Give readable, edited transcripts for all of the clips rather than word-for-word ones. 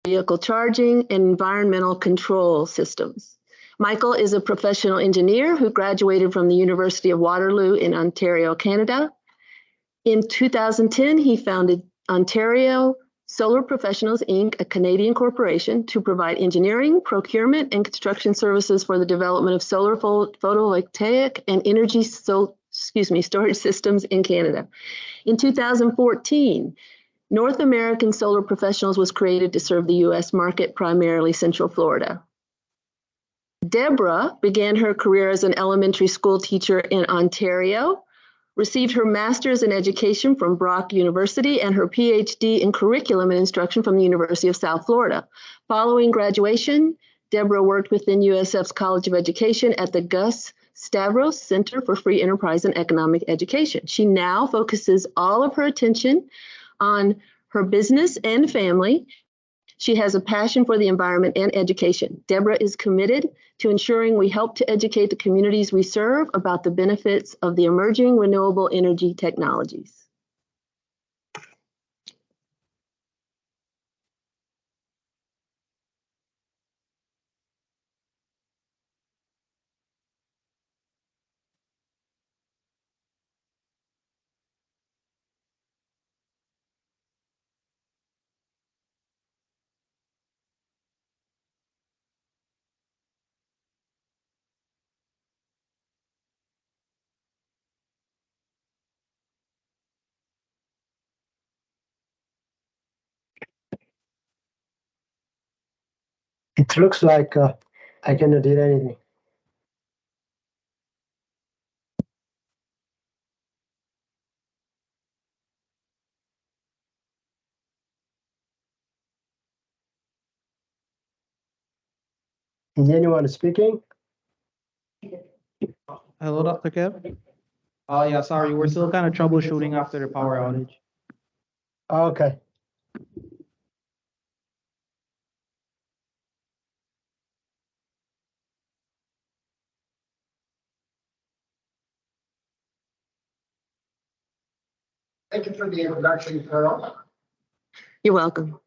vehicle charging, and environmental control systems. Michael is a professional engineer who graduated from the University of Waterloo in Ontario, Canada. In 2010, he founded Ontario Solar Professionals, Inc., a Canadian corporation, to provide engineering, procurement, and construction services for the development of solar photovoltaic and energy storage systems in Canada. In 2014, North American Solar Professionals was created to serve the U.S. market, primarily Central Florida. Deborah began her career as an elementary school teacher in Ontario, received her master's in education from Brock University and her PhD in curriculum and instruction from the University of South Florida. Following graduation, Deborah worked within USF's College of Education at the Gus Stavros Center for Free Enterprise and Economic Education. She now focuses all of her attention on her business and family. She has a passion for the environment and education. Deborah is committed to ensuring we help to educate the communities we serve about the benefits of the emerging renewable energy technologies. It looks like I cannot do anything. Is anyone speaking? Hello, Dr. Kev. Yeah, sorry, we're still kind of troubleshooting after the power outage. Okay. Thank you for the introduction, Carol. You're welcome.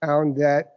Found that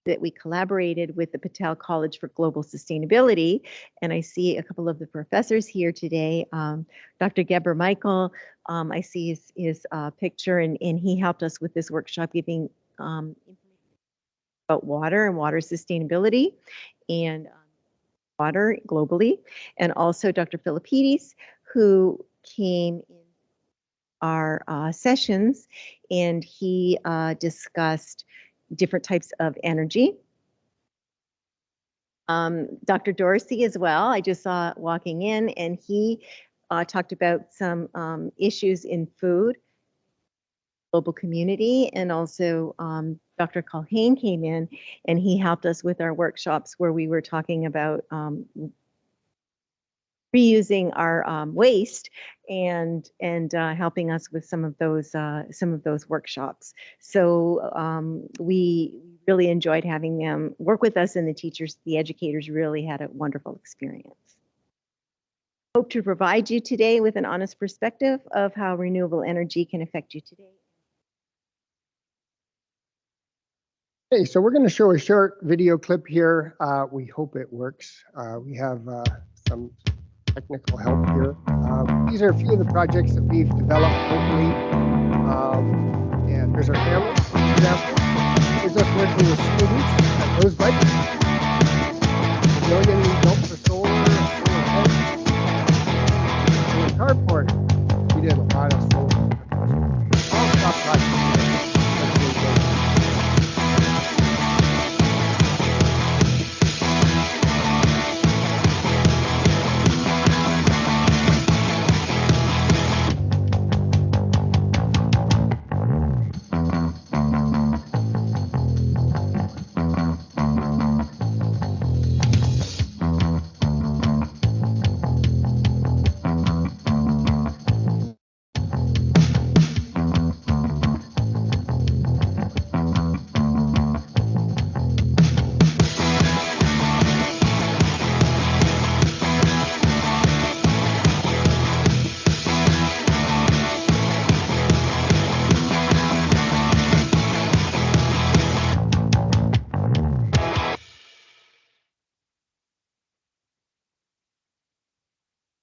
that we collaborated with the Patel College for Global Sustainability. And I see a couple of the professors here today. Dr. Deborah Michael, I see his picture, and he helped us with this workshop giving information about water and water sustainability and water globally. And also Dr. Philippides, who came in our sessions, and he discussed different types of energy. Dr. Dorsey as well, I just saw walking in, and he talked about some issues in food, global community, and also Dr. Culhane came in, and he helped us with our workshops where we were talking about reusing our waste and helping us with some of those workshops. So we really enjoyed having them work with us, and the teachers, the educators really had a wonderful experience. Hope to provide you today with an honest perspective of how renewable energy can affect you today. Okay, so we're going to show a short video clip here. We hope it works. We have some technical help here. These are a few of the projects that we've developed locally. And there's our family, for example. There's us working with students at Rosebud. $1 million we built for solar home. And carport, we did a lot of solar. All stop projects.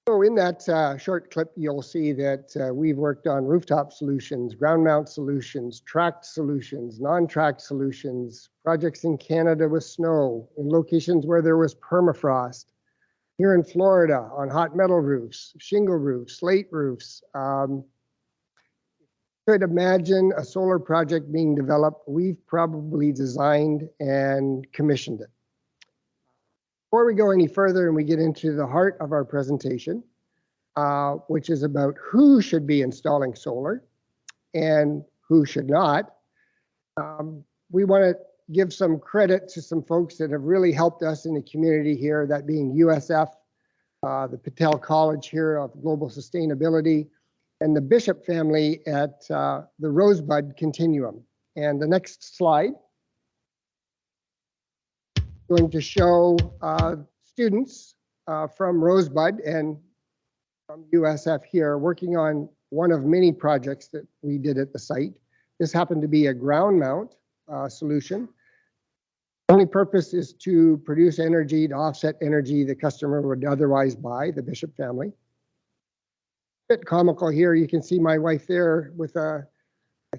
So in that short clip, you'll see that we've worked on rooftop solutions, ground mount solutions, tracked solutions, non-tracked solutions, projects in Canada with snow, in locations where there was permafrost, here in Florida on hot metal roofs, shingle roofs, slate roofs. Could imagine a solar project being developed. We've probably designed and commissioned it. Before we go any further and we get into the heart of our presentation, which is about who should be installing solar and who should not, we want to give some credit to some folks that have really helped us in the community here, that being USF, the Patel College here of Global Sustainability, and the Bishop family at the Rosebud Continuum. And the next slide going to show students from Rosebud and from USF here working on one of many projects that we did at the site. This happened to be a ground mount solution. The only purpose is to produce energy to offset energy the customer would otherwise buy, the Bishop family. A bit comical here, you can see my wife there with I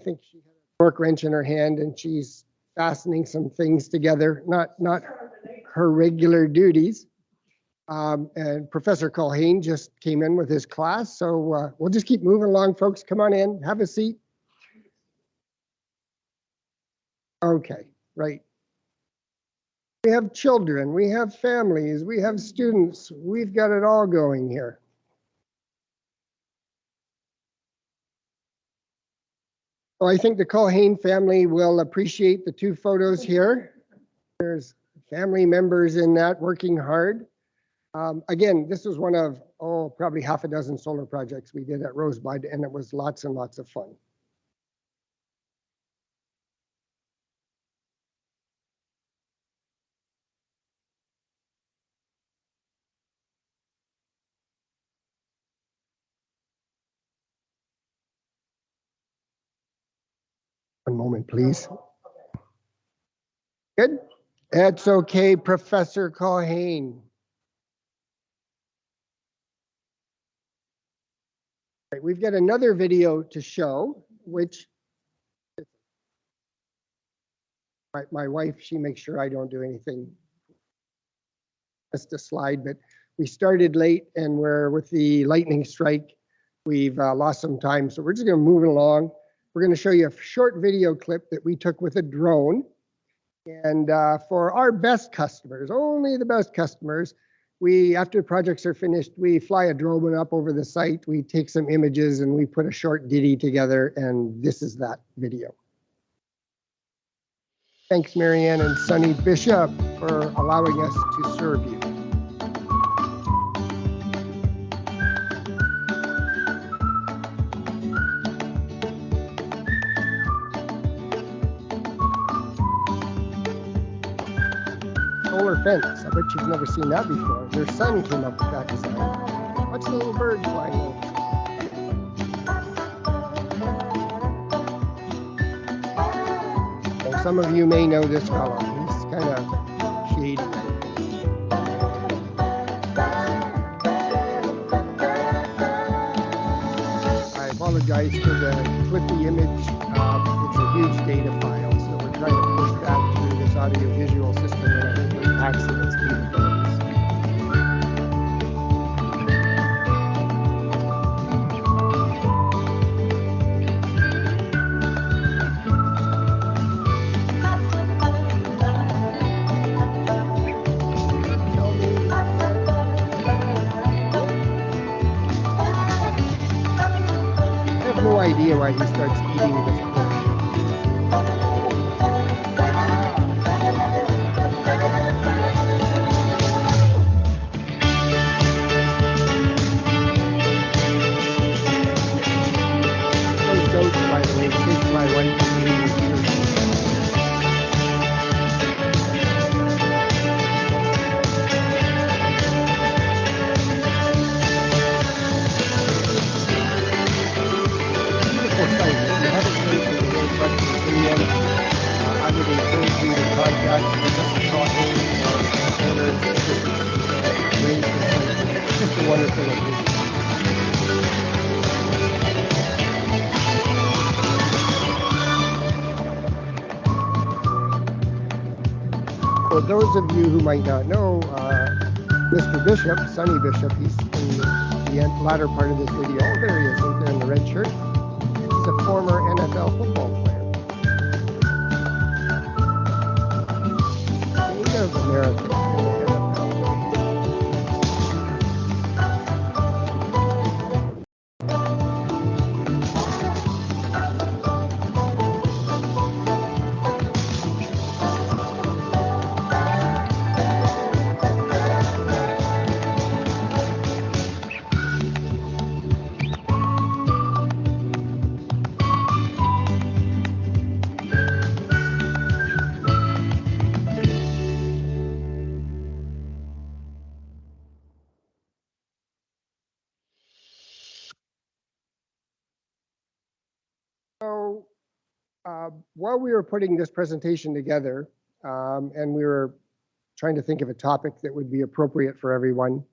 think she had a torque wrench in her hand and she's fastening some things together, not her regular duties. And Professor Culhane just came in with his class, so we'll just keep moving along, folks. Come on in, have a seat. Okay, right. We have children, we have families, we have students, we've got it all going here. Well, I think the Culhane family will appreciate the two photos here. There's family members in that working hard. Again, this was one of, probably half a dozen solar projects we did at Rosebud, and it was lots and lots of fun. One moment, please. Good. That's okay, Professor Culhane. Right, we've got another video to show, which my wife, she makes sure I don't do anything. Just a slide, but we started late and we're with the lightning strike. We've lost some time, so we're just going to move it along. We're going to show you a short video clip that we took with a drone. And for our best customers, only the best customers, after projects are finished, we fly a drone up over the site, we take some images and we put a short ditty together, and this is that video. Thanks, Marianne and Sunny Bishop, for allowing us to serve you. Solar fence. I bet you've never seen that before. Their son came up with that design. Watch the little bird flying over. Well, some of you may know this fellow. He's kind of shady. I apologize for the flippy image. It's a huge data file, so we're trying to push that through this audio-visual system, and I think it impacts its capabilities. I have no idea why he starts eating this pork. Those goats, by the way, chased my wife for 8 years. Beautiful site. If you haven't been to the Northwest Museum, I would encourage you to contact Professor Culhane or owners. It's just a wonderful location. For those of you who might not know, Mr. Bishop, Sonny Bishop, he's in the latter part of this video. Oh, there he is, right there in the red shirt. He's a former NFL football player. Native American in the NFL. So while we were putting this presentation together, and we were trying to think of a topic that would be appropriate for everyone,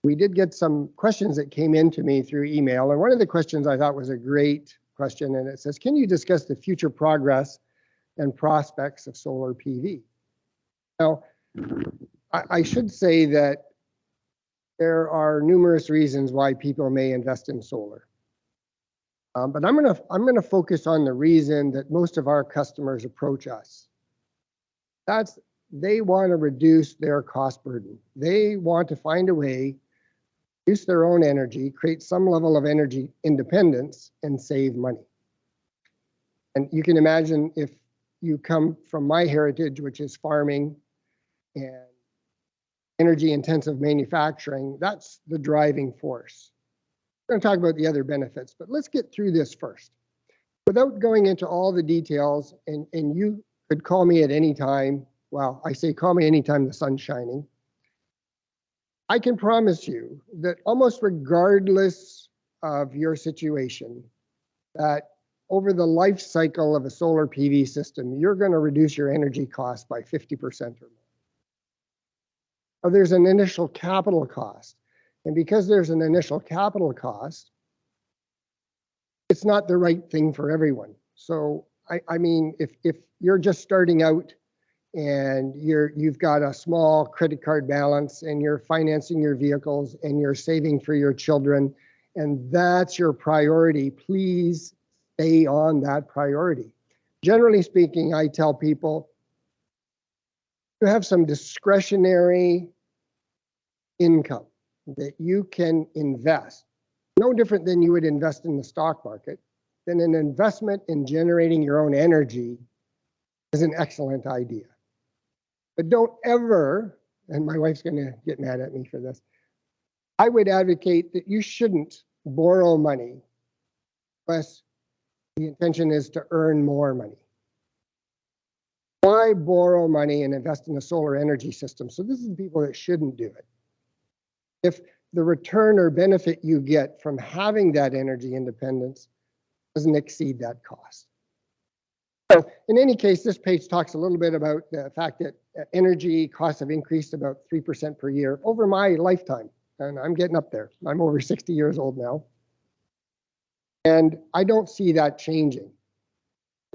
we did get some questions that came in to me through email. And one of the questions I thought was a great question, and it says, can you discuss the future progress and prospects of solar PV? Now, I should say that there are numerous reasons why people may invest in solar. But I'm gonna focus on the reason that most of our customers approach us. That's they want to reduce their cost burden. They want to find a way to reduce their own energy, create some level of energy independence, and save money. And you can imagine if you come from my heritage, which is farming and energy intensive manufacturing, that's the driving force. We're going to talk about the other benefits, but let's get through this first. Without going into all the details, and you could call me at any time. Well, I say call me anytime the sun's shining. I can promise you that almost regardless of your situation, that over the life cycle of a solar PV system, you're going to reduce your energy costs by 50% or more. Or there's an initial capital cost. And because there's an initial capital cost, it's not the right thing for everyone. So I mean, if you're just starting out and you've got a small credit card balance and you're financing your vehicles and you're saving for your children, and that's your priority, please stay on that priority. Generally speaking, I tell people you have some discretionary income that you can invest, no different than you would invest in the stock market. Then an investment in generating your own energy is an excellent idea. But don't ever, and my wife's going to get mad at me for this, I would advocate that you shouldn't borrow money unless the intention is to earn more money. Why borrow money and invest in a solar energy system? So this is the people that shouldn't do it. If the return or benefit you get from having that energy independence doesn't exceed that cost. So in any case, this page talks a little bit about the fact that energy costs have increased about 3% per year over my lifetime. And I'm getting up there. I'm over 60 years old now. And I don't see that changing,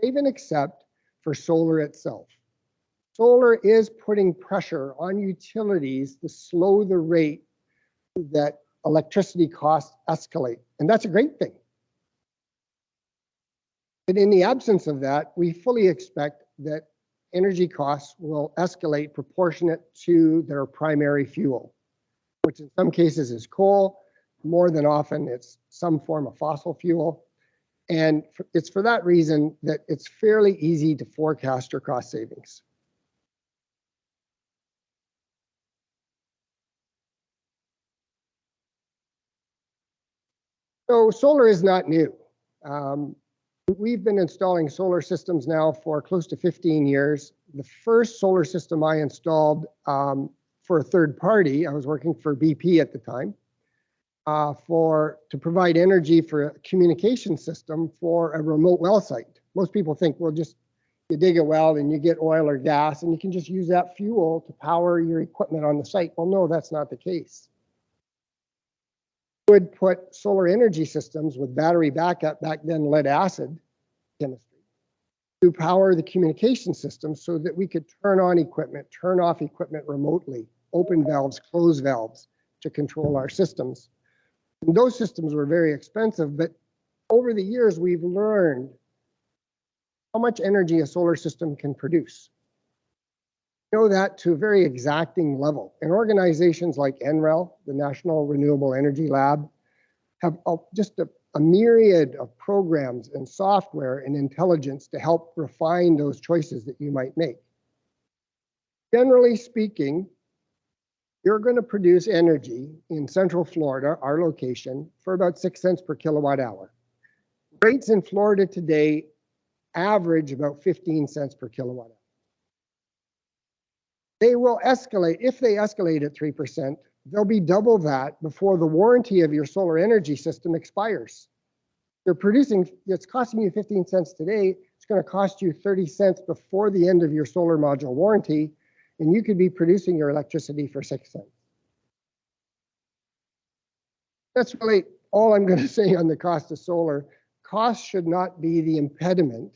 even except for solar itself. Solar is putting pressure on utilities to slow the rate that electricity costs escalate. And that's a great thing. But in the absence of that, we fully expect that energy costs will escalate proportionate to their primary fuel, which in some cases is coal. More than often, it's some form of fossil fuel. And it's for that reason that it's fairly easy to forecast your cost savings. So solar is not new. We've been installing solar systems now for close to 15 years. The first solar system I installed for a third party, I was working for BP at the time, to provide energy for a communication system for a remote well site. Most people think, well, just you dig a well and you get oil or gas and you can just use that fuel to power your equipment on the site. Well, no, that's not the case. Would put solar energy systems with battery backup, back then lead acid chemistry, to power the communication system so that we could turn on equipment, turn off equipment remotely, open valves, close valves to control our systems. And those systems were very expensive, but over the years, we've learned how much energy a solar system can produce. We know that to a very exacting level. And organizations like NREL, the National Renewable Energy Lab, have just a myriad of programs and software and intelligence to help refine those choices that you might make. Generally speaking, you're going to produce energy in Central Florida, our location, for about 6 cents per kilowatt hour. Rates in Florida today average about 15 cents per kilowatt hour. They will escalate. If they escalate at 3%, they'll be double that before the warranty of your solar energy system expires. You're producing, it's costing you 15 cents today, it's going to cost you 30 cents before the end of your solar module warranty, and you could be producing your electricity for 6 cents. That's really all I'm going to say on the cost of solar. Cost should not be the impediment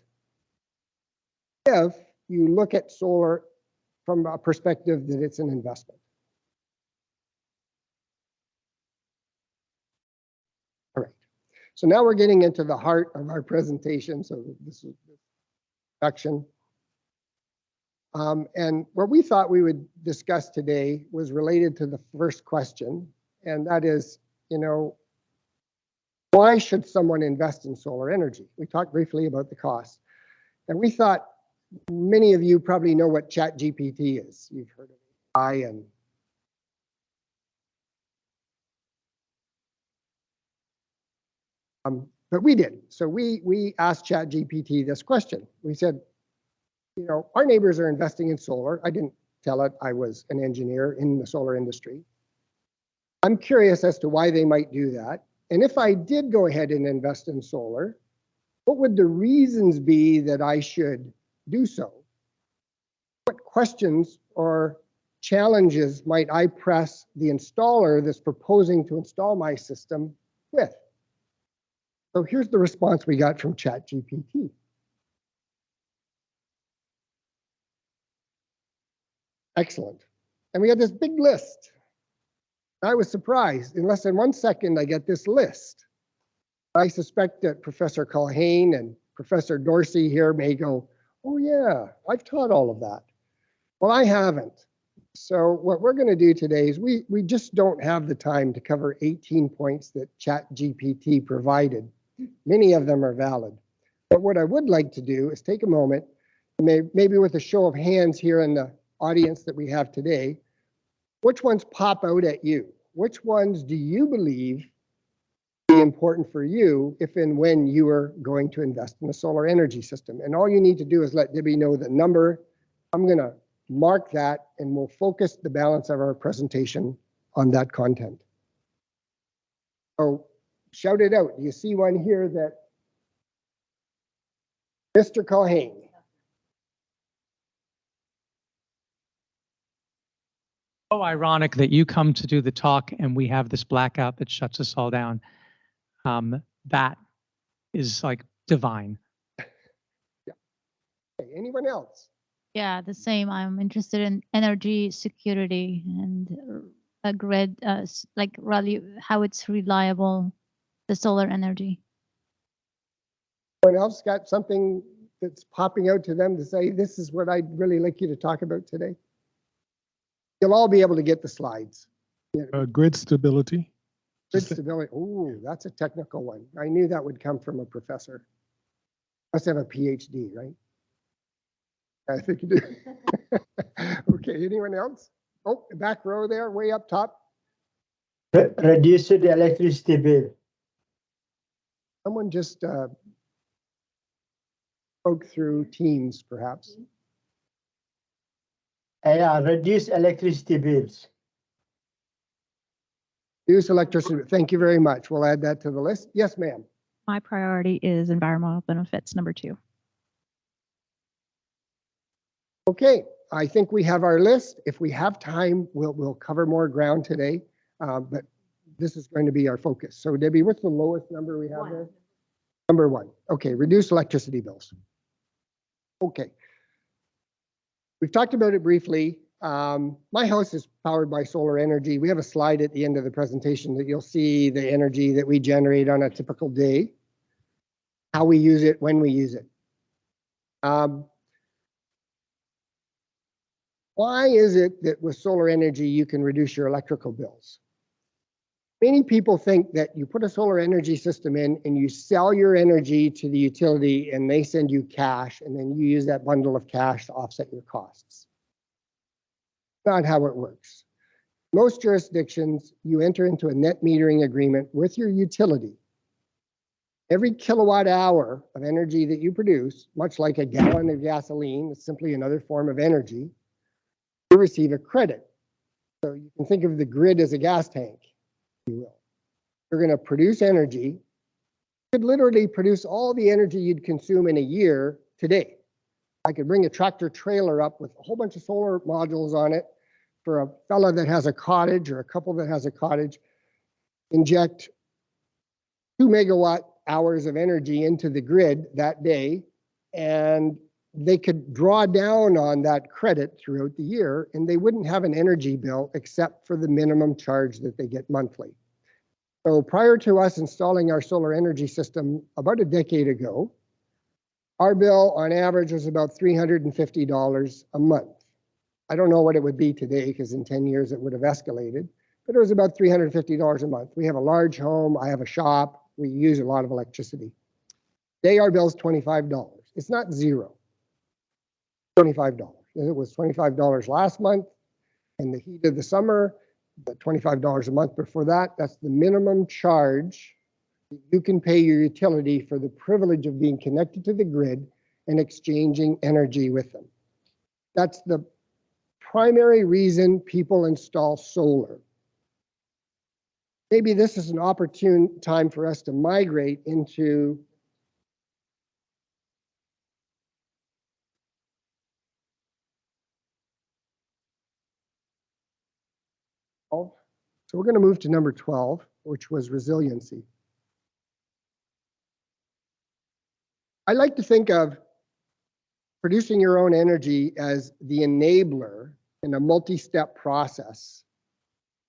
if you look at solar from a perspective that it's an investment. All right, so now we're getting into the heart of our presentation. So this is the introduction. And what we thought we would discuss today was related to the first question, and that is, you know, why should someone invest in solar energy? We talked briefly about the cost, and we thought many of you probably know what ChatGPT is. You've heard of AI and but we did. So we asked ChatGPT this question. We said, you know, our neighbors are investing in solar. I didn't tell it I was an engineer in the solar industry. I'm curious as to why they might do that. And if I did go ahead and invest in solar, What would the reasons be that I should do so? What questions or challenges might I press the installer that's proposing to install my system with? So here's the response we got from ChatGPT. Excellent. And we had this big list. I was surprised. In less than 1 second, I get this list. I suspect that Professor Culhane and Professor Dorsey here may go, oh yeah, I've taught all of that. Well, I haven't. So what we're going to do today is we just don't have the time to cover 18 points that ChatGPT provided. Many of them are valid. But what I would like to do is take a moment, maybe with a show of hands here in the audience that we have today, which ones pop out at you? Which ones do you believe be important for you if and when you are going to invest in a solar energy system? And all you need to do is let Debbie know the number. I'm going to mark that, and we'll focus the balance of our presentation on that content. So shout it out. Do you see one here that Mr. Culhane? So ironic that you come to do the talk and we have this blackout that shuts us all down. That is like divine. Yeah. Okay, anyone else? Yeah, the same. I'm interested in energy security and a grid, like really how it's reliable, the solar energy. Anyone else got something that's popping out to them to say, this is what I'd really like you to talk about today? You'll all be able to get the slides. Grid stability. Grid stability. Oh, that's a technical one. I knew that would come from a professor. Must have a PhD, right? I think you do. Okay, anyone else? Oh, back row there, way up top. Reduce the electricity bill. Someone just spoke through Teams, perhaps. Yeah, reduce electricity bills. Reduce electricity. Thank you very much. We'll add that to the list. Yes, ma'am. My priority is environmental benefits, number 2. Okay, I think we have our list. If we have time, we'll cover more ground today, but this is going to be our focus. So Debbie, what's the lowest number we have there? Number 1. Okay, reduce electricity bills. Okay. We've talked about it briefly. My house is powered by solar energy. We have a slide at the end of the presentation that you'll see the energy that we generate on a typical day, how we use it, when we use it. Why is it that with solar energy you can reduce your electrical bills? Many people think that you put a solar energy system in and you sell your energy to the utility and they send you cash and then you use that bundle of cash to offset your costs. Not how it works. Most jurisdictions, you enter into a net metering agreement with your utility. Every kilowatt hour of energy that you produce, much like a gallon of gasoline, it's simply another form of energy, you receive a credit. So you can think of the grid as a gas tank, if you will. You're going to produce energy. You could literally produce all the energy you'd consume in a year today. I could bring a tractor trailer up with a whole bunch of solar modules on it for a fella that has a cottage or a couple that has a cottage, inject 2 megawatt hours of energy into the grid that day, and they could draw down on that credit throughout the year, and they wouldn't have an energy bill except for the minimum charge that they get monthly. So prior to us installing our solar energy system about a decade ago, our bill on average was about $350 a month. I don't know what it would be today because in 10 years it would have escalated, but it was about $350 a month. We have a large home, I have a shop, we use a lot of electricity. Today our bill is $25. It's not zero. $25. It was $25 last month in the heat of the summer, but $25 a month before that. That's the minimum charge that you can pay your utility for the privilege of being connected to the grid and exchanging energy with them. That's the primary reason people install solar. Maybe this is an opportune time for us to migrate into So we're going to move to number 12, which was resiliency. I like to think of producing your own energy as the enabler in a multi-step process.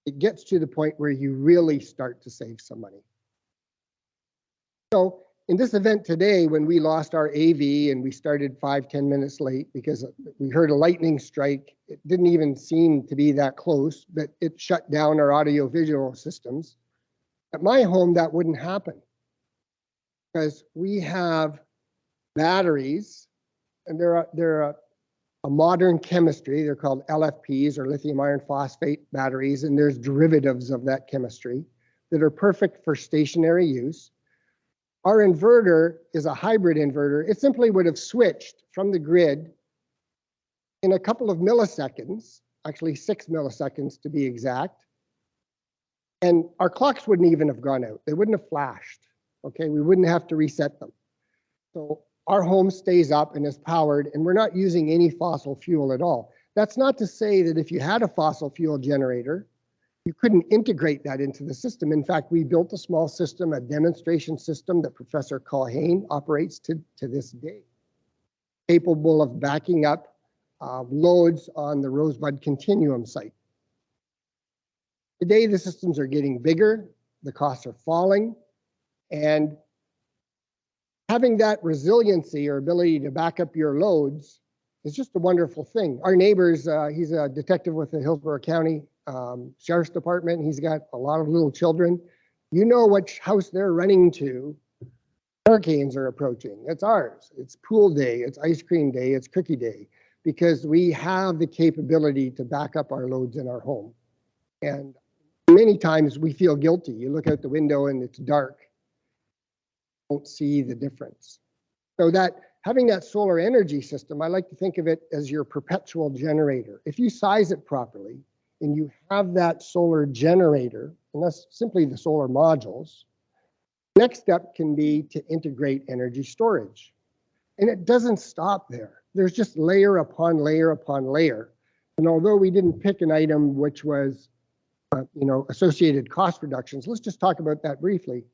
It gets to the point where you really start to save some money. So in this event today, when we lost our AV and we started 5-10 minutes late because we heard a lightning strike, it didn't even seem to be that close, but it shut down our audio-visual systems. At my home, that wouldn't happen because we have batteries, and they're a modern chemistry. They're called LFPs, or lithium iron phosphate batteries, and there's derivatives of that chemistry that are perfect for stationary use. Our inverter is a hybrid inverter. It simply would have switched from the grid in a couple of milliseconds, actually 6 milliseconds to be exact. And our clocks wouldn't even have gone out. They wouldn't have flashed. Okay, we wouldn't have to reset them. So our home stays up and is powered, and we're not using any fossil fuel at all. That's not to say that if you had a fossil fuel generator, you couldn't integrate that into the system. In fact, we built a small system, a demonstration system that Professor Culhane operates to this day, capable of backing up loads on the Rosebud Continuum site. Today, the systems are getting bigger, the costs are falling, and having that resiliency or ability to back up your loads is just a wonderful thing. Our neighbors, he's a detective with the Hillsborough County Sheriff's Department. He's got a lot of little children. You know which house they're running to. Hurricanes are approaching. It's ours. It's pool day. It's ice cream day. It's cookie day, because we have the capability to back up our loads in our home. And many times we feel guilty. You look out the window and it's dark. You don't see the difference. So that having that solar energy system, I like to think of it as your perpetual generator. If you size it properly, and you have that solar generator, and that's simply the solar modules, next step can be to integrate energy storage. And it doesn't stop there. There's just layer upon layer upon layer. And although we didn't pick an item which was, associated cost reductions, let's just talk about that briefly.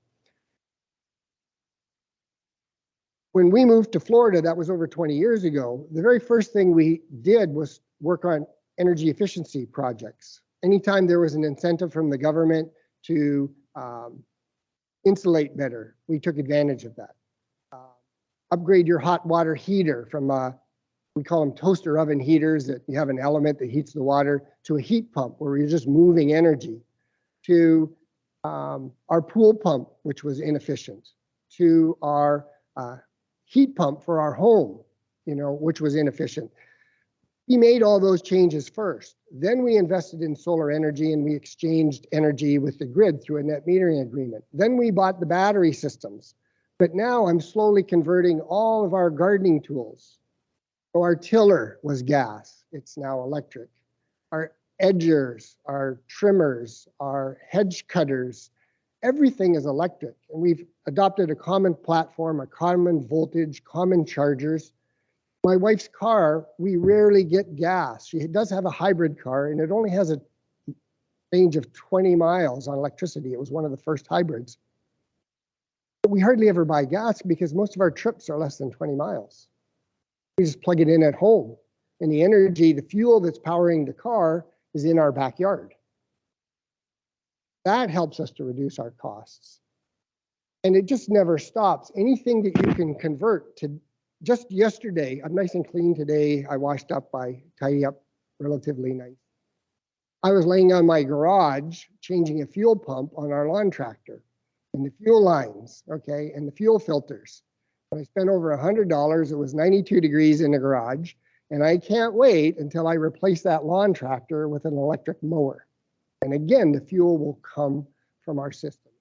When we moved to Florida, that was over 20 years ago, the very first thing we did was work on energy efficiency projects. Anytime there was an incentive from the government to insulate better, we took advantage of that. Upgrade your hot water heater from, we call them toaster oven heaters, that you have an element that heats the water, to a heat pump where you're just moving energy, to our pool pump, which was inefficient, to our heat pump for our home, which was inefficient. We made all those changes first. Then we invested in solar energy, and we exchanged energy with the grid through a net metering agreement. Then we bought the battery systems. But now I'm slowly converting all of our gardening tools. So our tiller was gas. It's now electric. Our edgers, our trimmers, our hedge cutters, everything is electric. And we've adopted a common platform, a common voltage, common chargers. My wife's car, we rarely get gas. She does have a hybrid car, and it only has a range of 20 miles on electricity. It was one of the first hybrids. But we hardly ever buy gas because most of our trips are less than 20 miles. We just plug it in at home. And the energy, the fuel that's powering the car is in our backyard. That helps us to reduce our costs. And it just never stops. Anything that you can convert to. Just yesterday, I'm nice and clean today. I washed up, I tidy up relatively nice. I was laying on my garage, changing a fuel pump on our lawn tractor, and the fuel lines, okay, and the fuel filters. And I spent over $100. It was 92 degrees in the garage, and I can't wait until I replace that lawn tractor with an electric mower. And again, the fuel will come from our system.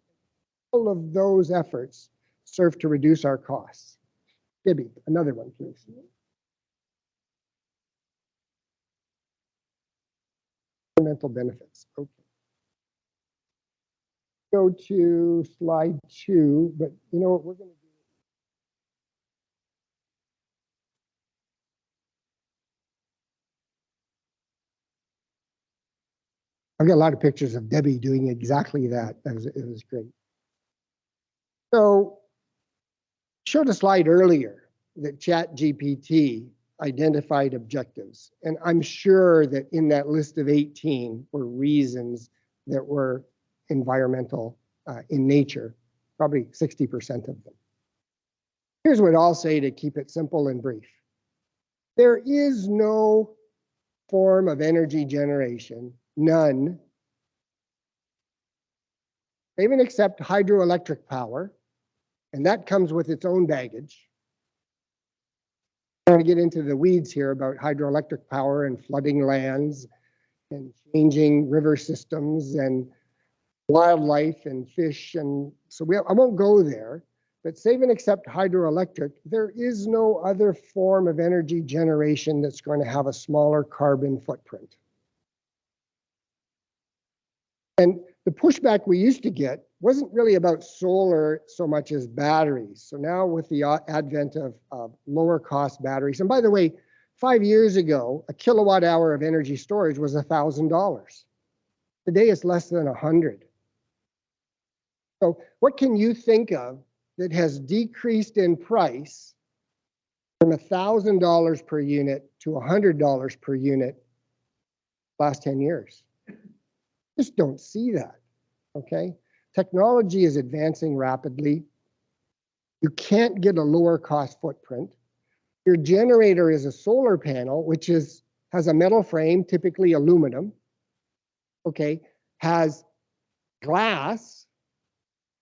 All of those efforts serve to reduce our costs. Debbie, another one, please. Environmental benefits. Okay. Go to slide 2, but you know what we're going to do? I've got a lot of pictures of Debbie doing exactly that. It was great. So, showed a slide earlier that ChatGPT identified objectives. And I'm sure that in that list of 18 were reasons that were environmental in nature, probably 60% of them. Here's what I'll say to keep it simple and brief. There is no form of energy generation, none, even except hydroelectric power, and that comes with its own baggage. I'm going to get into the weeds here about hydroelectric power and flooding lands and changing river systems and wildlife and fish, and so I won't go there. But save and except hydroelectric, there is no other form of energy generation that's going to have a smaller carbon footprint. And the pushback we used to get wasn't really about solar so much as batteries. So now with the advent of lower cost batteries, and by the way, 5 years ago, a kilowatt hour of energy storage was $1,000. Today it's less than 100. So what can you think of that has decreased in price from $1,000 per unit to $100 per unit last 10 years? Just don't see that, okay? Technology is advancing rapidly. You can't get a lower cost footprint. Your generator is a solar panel, which has a metal frame, typically aluminum, okay, has glass,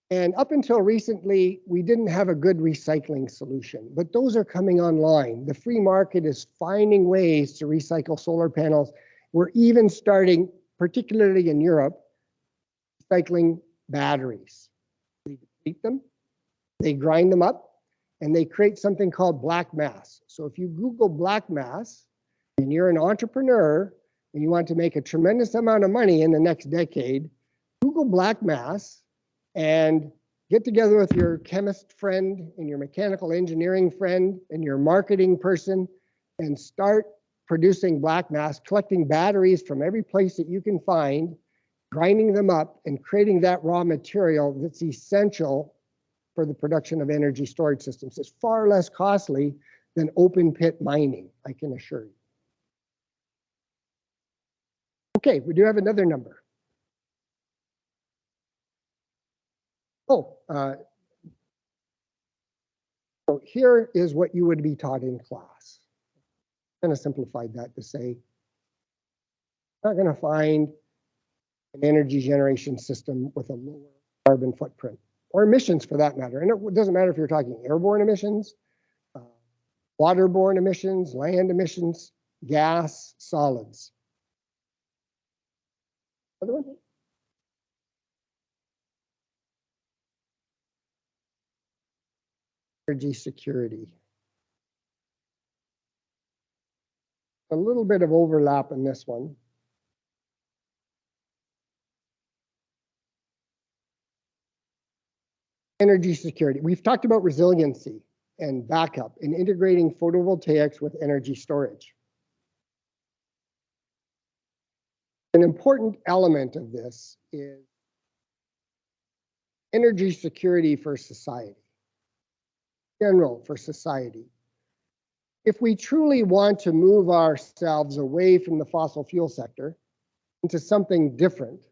and up until recently, we didn't have a good recycling solution, but those are coming online. The free market is finding ways to recycle solar panels. We're even starting, particularly in Europe, recycling batteries. They deplete them, they grind them up, and they create something called black mass. So if you Google black mass, and you're an entrepreneur, and you want to make a tremendous amount of money in the next decade, Google black mass, and get together with your chemist friend and your mechanical engineering friend and your marketing person and start producing black mass, collecting batteries from every place that you can find, grinding them up and creating that raw material that's essential for the production of energy storage systems. It's far less costly than open pit mining, I can assure you. Okay, we do have another number. So here is what you would be taught in class. I'm going to simplify that to say, you're not going to find an energy generation system with a lower carbon footprint, or emissions for that matter. And it doesn't matter if you're talking airborne emissions, waterborne emissions, land emissions, gas, solids. Other one? Energy security. A little bit of overlap in this one. Energy security. We've talked about resiliency and backup and integrating photovoltaics with energy storage. An important element of this is energy security for society. General for society. If we truly want to move ourselves away from the fossil fuel sector into something different,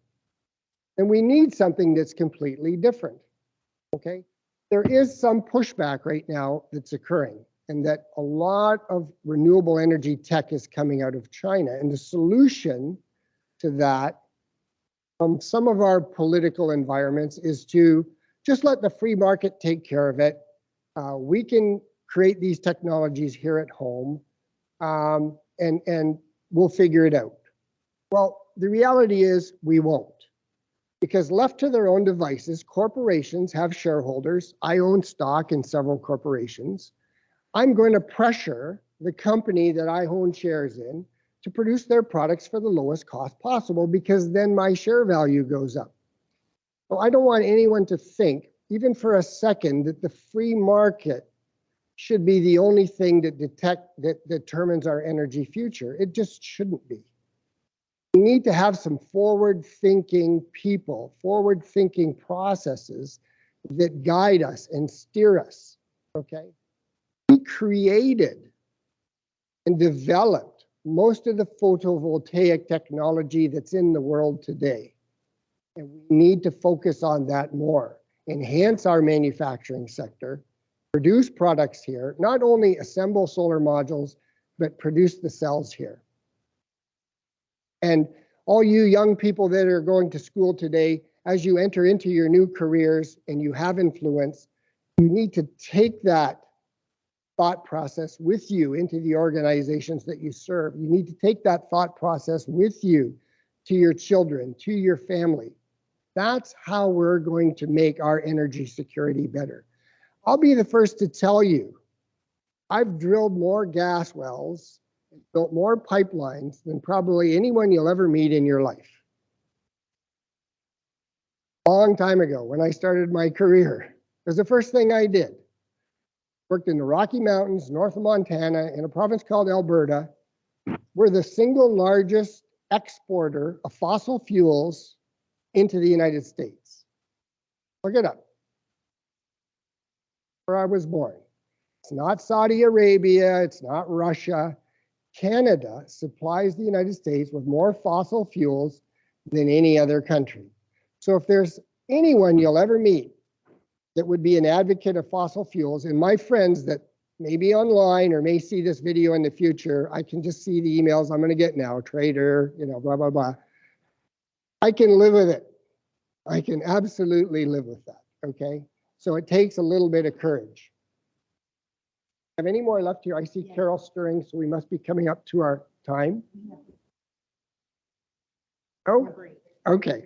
then we need something that's completely different, okay? There is some pushback right now that's occurring, and that a lot of renewable energy tech is coming out of China, and the solution to that from some of our political environments is to just let the free market take care of it. We can create these technologies here at home, and we'll figure it out. Well, the reality is we won't, because left to their own devices, corporations have shareholders. I own stock in several corporations. I'm going to pressure the company that I own shares in to produce their products for the lowest cost possible, because then my share value goes up. So I don't want anyone to think, even for a second, that the free market should be the only thing that determines our energy future. It just shouldn't be. We We need to have some forward-thinking people, forward-thinking processes that guide us and steer us, okay? We created and developed most of the photovoltaic technology that's in the world today. And we need to focus on that more, enhance our manufacturing sector, produce products here, not only assemble solar modules, but produce the cells here. And all you young people that are going to school today, as you enter into your new careers and you have influence, you need to take that thought process with you into the organizations that you serve. You need to take that thought process with you to your children, to your family. That's how we're going to make our energy security better. I'll be the first to tell you, I've drilled more gas wells, built more pipelines than probably anyone you'll ever meet in your life. A long time ago, when I started my career, it was the first thing I did. Worked in the Rocky Mountains, north of Montana, in a province called Alberta. We're the single largest exporter of fossil fuels into the United States. Look it up. Where I was born. It's not Saudi Arabia, it's not Russia. Canada supplies the United States with more fossil fuels than any other country. So if there's anyone you'll ever meet that would be an advocate of fossil fuels, and my friends that may be online or may see this video in the future, I can just see the emails I'm going to get now, traitor, blah, blah, blah. I can live with it. I can absolutely live with that, okay? So it takes a little bit of courage. Have any more left here? I see Carol stirring, so we must be coming up to our time. Oh, okay.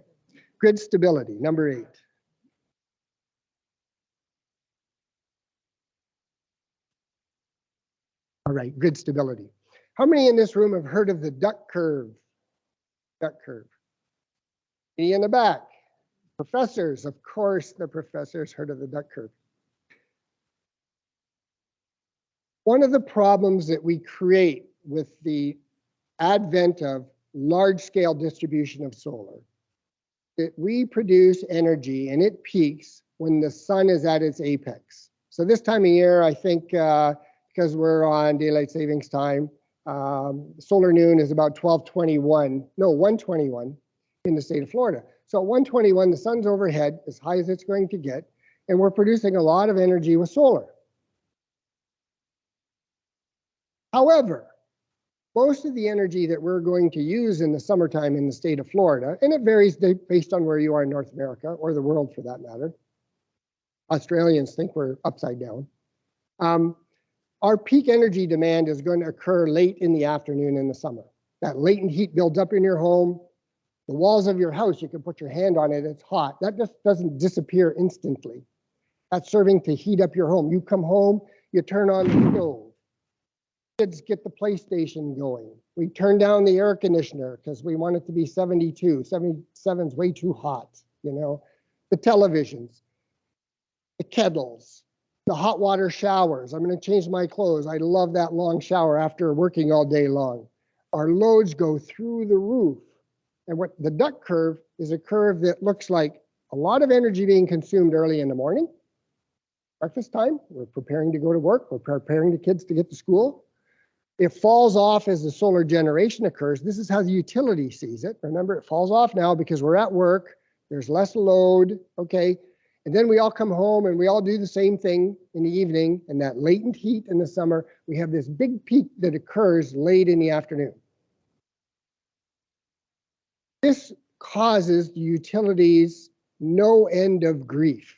Grid stability, number 8. All right, grid stability. How many in this room have heard of the duck curve? Duck curve. Any in the back? Professors, of course, the professors heard of the duck curve. One of the problems that we create with the advent of large-scale distribution of solar, that we produce energy and it peaks when the sun is at its apex. So this time of year, I think because we're on daylight savings time, solar noon is about 1:21 in the state of Florida. So at 1:21, the sun's overhead, as high as it's going to get, and we're producing a lot of energy with solar. However, most of the energy that we're going to use in the summertime in the state of Florida, and it varies based on where you are in North America, or the world for that matter. Australians think we're upside down. Our peak energy demand is going to occur late in the afternoon in the summer. That latent heat builds up in your home. The walls of your house, you can put your hand on it, it's hot. That just doesn't disappear instantly. That's serving to heat up your home. You come home, you turn on the stove. Kids get the PlayStation going. We turn down the air conditioner because we want it to be 72. 77 is way too hot, The televisions, the kettles, the hot water showers. I'm going to change my clothes. I love that long shower after working all day long. Our loads go through the roof. And what the duck curve is a curve that looks like a lot of energy being consumed early in the morning. Breakfast time, we're preparing to go to work. We're preparing the kids to get to school. It falls off as the solar generation occurs. This is how the utility sees it. Remember, it falls off now because we're at work. There's less load, okay? And then we all come home and we all do the same thing in the evening. And that latent heat in the summer, we have this big peak that occurs late in the afternoon. This causes the utilities no end of grief.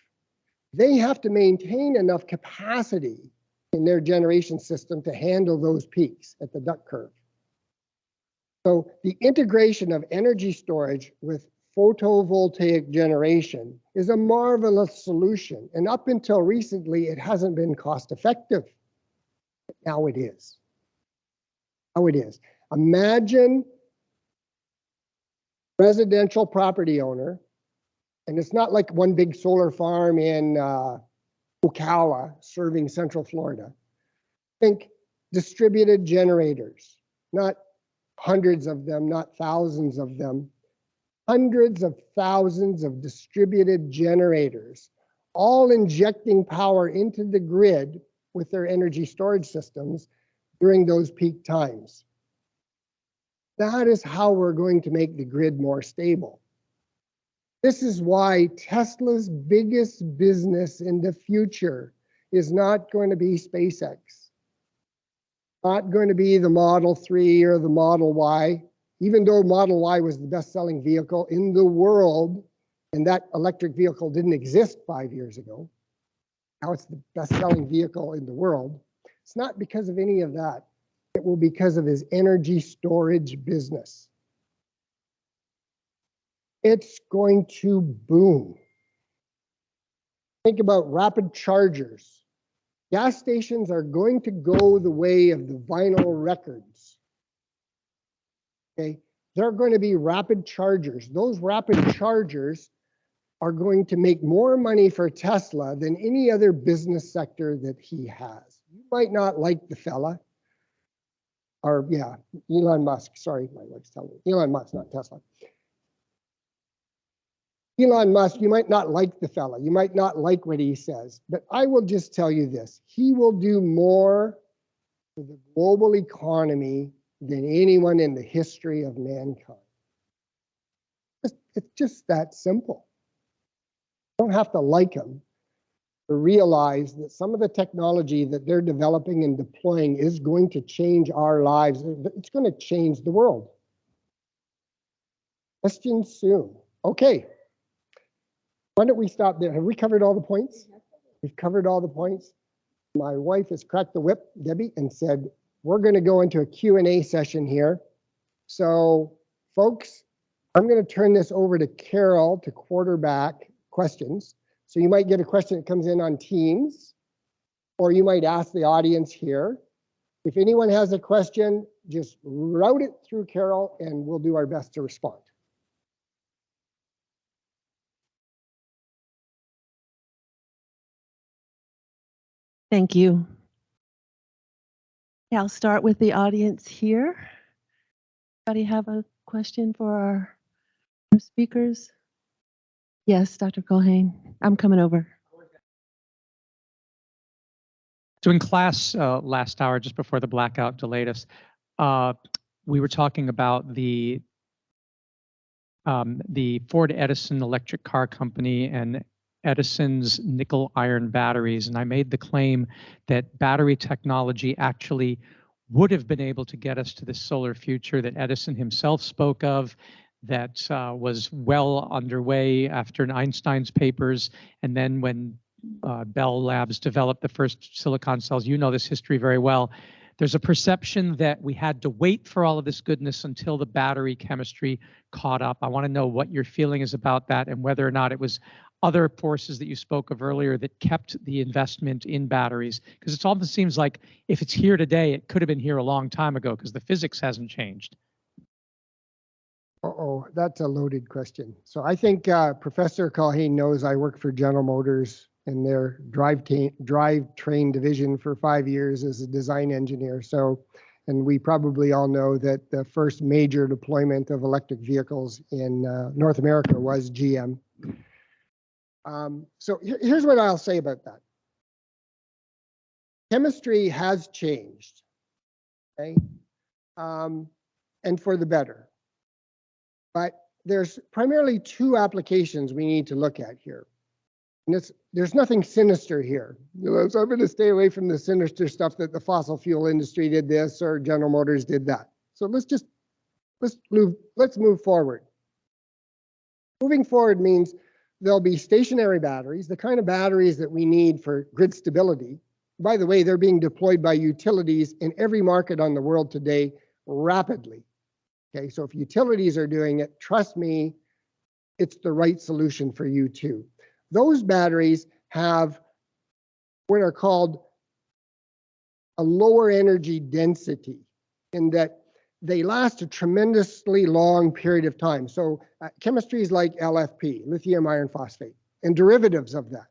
They have to maintain enough capacity in their generation system to handle those peaks at the duck curve. So the integration of energy storage with photovoltaic generation is a marvelous solution. And up until recently, it hasn't been cost effective. Now it is. Now it is. Imagine residential property owner, and it's not like one big solar farm in Ocala serving Central Florida. Think distributed generators, not hundreds of them, not thousands of them, hundreds of thousands of distributed generators, all injecting power into the grid with their energy storage systems during those peak times. That is how we're going to make the grid more stable. This is why Tesla's biggest business in the future is not going to be SpaceX, not going to be the Model 3 or the Model Y, even though Model Y was the best-selling vehicle in the world, and that electric vehicle didn't exist 5 years ago. Now it's the best-selling vehicle in the world. It's not because of any of that. It will be because of his energy storage business. It's going to boom. Think about rapid chargers. Gas stations are going to go the way of the vinyl records. Okay, there are going to be rapid chargers. Those rapid chargers are going to make more money for Tesla than any other business sector that he has. You might not like the fella, or yeah, Elon Musk. Sorry, my wife's telling me. Elon Musk, not Tesla. Elon Musk, you might not like the fella. You might not like what he says, but I will just tell you this. He will do more for the global economy than anyone in the history of mankind. It's just that simple. You don't have to like him to realize that some of the technology that they're developing and deploying is going to change our lives. It's going to change the world. Questions soon. Okay. Why don't we stop there? Have we covered all the points? We've covered all the points. My wife has cracked the whip, Debbie, and said, we're going to go into a Q&A session here. So, folks, I'm going to turn this over to Carol to quarterback questions. So you might get a question that comes in on Teams, or you might ask the audience here. If anyone has a question, just route it through Carol, and we'll do our best to respond. Thank you. Yeah, I'll start with the audience here. Anybody have a question for our speakers? Yes, Dr. Culhane, I'm coming over. So in class last hour, just before the blackout delayed us, we were talking about the Ford Edison electric car company and Edison's nickel iron batteries. And I made the claim that battery technology actually would have been able to get us to the solar future that Edison himself spoke of, that was well underway after Einstein's papers. And then when Bell Labs developed the first silicon cells, you know this history very well. There's a perception that we had to wait for all of this goodness until the battery chemistry caught up. I want to know what your feeling is about that and whether or not it was other forces that you spoke of earlier that kept the investment in batteries. Because it almost seems like if it's here today, it could have been here a long time ago because the physics hasn't changed. Uh-oh, that's a loaded question. So I think Professor Culhane knows I work for General Motors in their drivetrain division for 5 years as a design engineer. So, and we probably all know that the first major deployment of electric vehicles in North America was GM. So here's what I'll say about that. Chemistry has changed, okay, and for the better. But there's primarily two applications we need to look at here. And there's nothing sinister here. So I'm going to stay away from the sinister stuff that the fossil fuel industry did this or General Motors did that. So let's move forward. Moving forward means there'll be stationary batteries, the kind of batteries that we need for grid stability. By the way, they're being deployed by utilities in every market on the world today rapidly. Okay, so if utilities are doing it, trust me, it's the right solution for you too. Those batteries have what are called a lower energy density in that they last a tremendously long period of time. So chemistries like LFP, lithium iron phosphate, and derivatives of that.